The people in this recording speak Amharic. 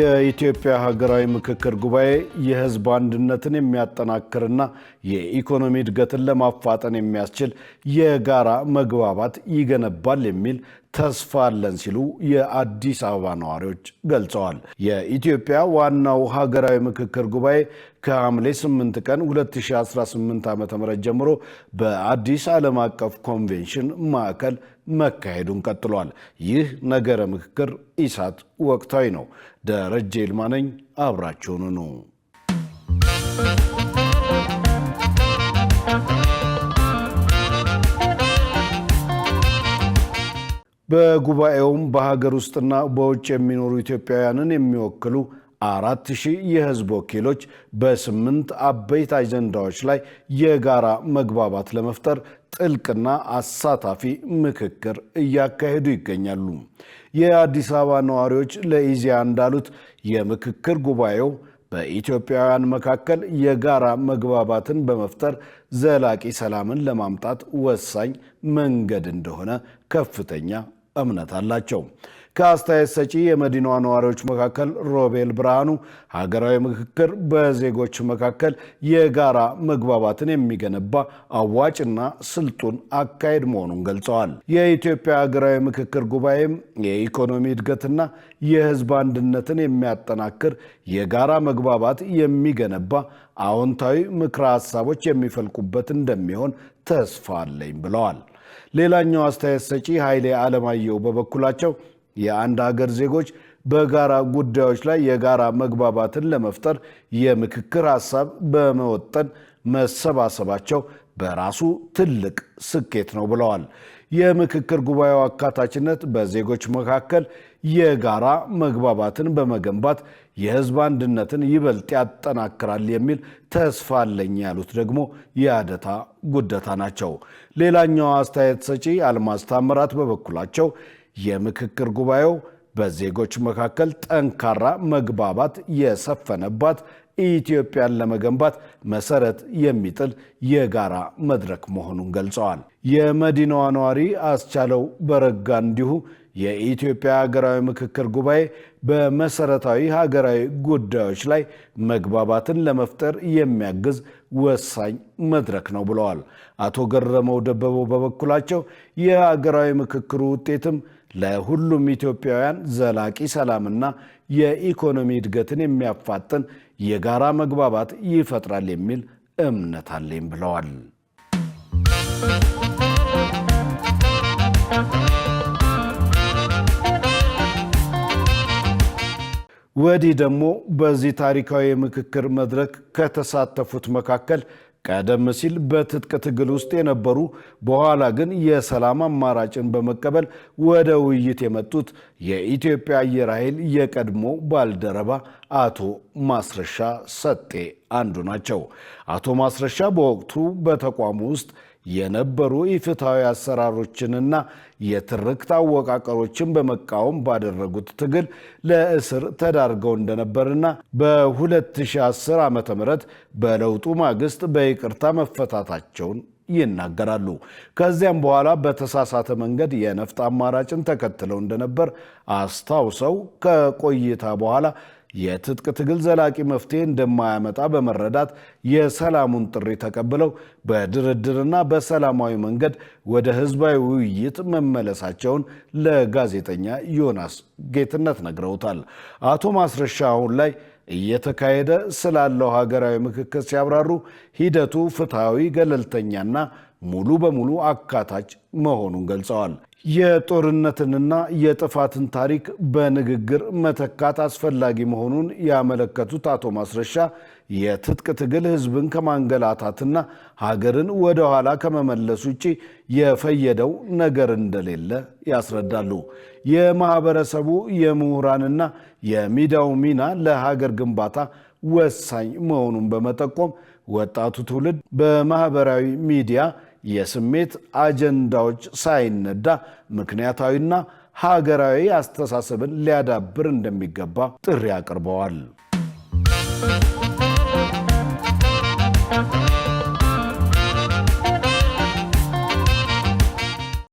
የኢትዮጵያ ሀገራዊ ምክክር ጉባኤ የህዝብ አንድነትን የሚያጠናክርና የኢኮኖሚ እድገትን ለማፋጠን የሚያስችል የጋራ መግባባት ይገነባል የሚል ተስፋ አለን ሲሉ የአዲስ አበባ ነዋሪዎች ገልጸዋል። የኢትዮጵያ ዋናው ሀገራዊ ምክክር ጉባኤ ከሐምሌ 8 ቀን 2018 ዓ.ም ጀምሮ በአዲስ ዓለም አቀፍ ኮንቬንሽን ማዕከል መካሄዱን ቀጥሏል። ይህ ነገረ ምክክር ኢሳት ወቅታዊ ነው። ደረጀ ይልማ ነኝ። አብራችሁን ነው። በጉባኤውም በሀገር ውስጥና በውጭ የሚኖሩ ኢትዮጵያውያንን የሚወክሉ 4000 የህዝብ ወኪሎች በ8 አበይት አጀንዳዎች ላይ የጋራ መግባባት ለመፍጠር ጥልቅና አሳታፊ ምክክር እያካሄዱ ይገኛሉ። የአዲስ አበባ ነዋሪዎች ለኢዜአ እንዳሉት የምክክር ጉባኤው በኢትዮጵያውያን መካከል የጋራ መግባባትን በመፍጠር ዘላቂ ሰላምን ለማምጣት ወሳኝ መንገድ እንደሆነ ከፍተኛ እምነት አላቸው። ከአስተያየት ሰጪ የመዲናዋ ነዋሪዎች መካከል ሮቤል ብርሃኑ ሀገራዊ ምክክር በዜጎች መካከል የጋራ መግባባትን የሚገነባ አዋጭና ስልጡን አካሄድ መሆኑን ገልጸዋል። የኢትዮጵያ ሀገራዊ ምክክር ጉባኤም የኢኮኖሚ እድገትና የህዝብ አንድነትን የሚያጠናክር የጋራ መግባባት የሚገነባ አዎንታዊ ምክረ ሀሳቦች የሚፈልቁበት እንደሚሆን ተስፋ አለኝ ብለዋል። ሌላኛው አስተያየት ሰጪ ኃይሌ አለማየሁ በበኩላቸው የአንድ ሀገር ዜጎች በጋራ ጉዳዮች ላይ የጋራ መግባባትን ለመፍጠር የምክክር ሀሳብ በመወጠን መሰባሰባቸው በራሱ ትልቅ ስኬት ነው ብለዋል። የምክክር ጉባኤው አካታችነት በዜጎች መካከል የጋራ መግባባትን በመገንባት የህዝብ አንድነትን ይበልጥ ያጠናክራል የሚል ተስፋ አለኝ ያሉት ደግሞ የአደታ ጉደታ ናቸው። ሌላኛው አስተያየት ሰጪ አልማዝ ታምራት በበኩላቸው የምክክር ጉባኤው በዜጎች መካከል ጠንካራ መግባባት የሰፈነባት ኢትዮጵያን ለመገንባት መሰረት የሚጥል የጋራ መድረክ መሆኑን ገልጸዋል። የመዲናዋ ነዋሪ አስቻለው በረጋ እንዲሁ የኢትዮጵያ ሀገራዊ ምክክር ጉባኤ በመሰረታዊ ሀገራዊ ጉዳዮች ላይ መግባባትን ለመፍጠር የሚያግዝ ወሳኝ መድረክ ነው ብለዋል። አቶ ገረመው ደበበው በበኩላቸው የሀገራዊ ምክክሩ ውጤትም ለሁሉም ኢትዮጵያውያን ዘላቂ ሰላምና የኢኮኖሚ እድገትን የሚያፋጥን የጋራ መግባባት ይፈጥራል የሚል እምነት አለኝ ብለዋል። ወዲህ ደግሞ በዚህ ታሪካዊ የምክክር መድረክ ከተሳተፉት መካከል ቀደም ሲል በትጥቅ ትግል ውስጥ የነበሩ በኋላ ግን የሰላም አማራጭን በመቀበል ወደ ውይይት የመጡት የኢትዮጵያ አየር ኃይል የቀድሞ ባልደረባ አቶ ማስረሻ ሰጤ አንዱ ናቸው። አቶ ማስረሻ በወቅቱ በተቋሙ ውስጥ የነበሩ ኢፍትሐዊ አሰራሮችንና የትርክት አወቃቀሮችን በመቃወም ባደረጉት ትግል ለእስር ተዳርገው እንደነበርና በ2010 ዓ.ም በለውጡ ማግስት በይቅርታ መፈታታቸውን ይናገራሉ። ከዚያም በኋላ በተሳሳተ መንገድ የነፍጥ አማራጭን ተከትለው እንደነበር አስታውሰው ከቆይታ በኋላ የትጥቅ ትግል ዘላቂ መፍትሄ እንደማያመጣ በመረዳት የሰላሙን ጥሪ ተቀብለው በድርድርና በሰላማዊ መንገድ ወደ ህዝባዊ ውይይት መመለሳቸውን ለጋዜጠኛ ዮናስ ጌትነት ነግረውታል። አቶ ማስረሻ አሁን ላይ እየተካሄደ ስላለው ሀገራዊ ምክክር ሲያብራሩ ሂደቱ ፍትሐዊ፣ ገለልተኛና ሙሉ በሙሉ አካታች መሆኑን ገልጸዋል። የጦርነትንና የጥፋትን ታሪክ በንግግር መተካት አስፈላጊ መሆኑን ያመለከቱት አቶ ማስረሻ የትጥቅ ትግል ህዝብን ከማንገላታትና ሀገርን ወደ ኋላ ከመመለስ ውጪ የፈየደው ነገር እንደሌለ ያስረዳሉ። የማህበረሰቡ የምሁራንና የሚዲያው ሚና ለሀገር ግንባታ ወሳኝ መሆኑን በመጠቆም ወጣቱ ትውልድ በማህበራዊ ሚዲያ የስሜት አጀንዳዎች ሳይነዳ ምክንያታዊና ሀገራዊ አስተሳሰብን ሊያዳብር እንደሚገባ ጥሪ አቅርበዋል።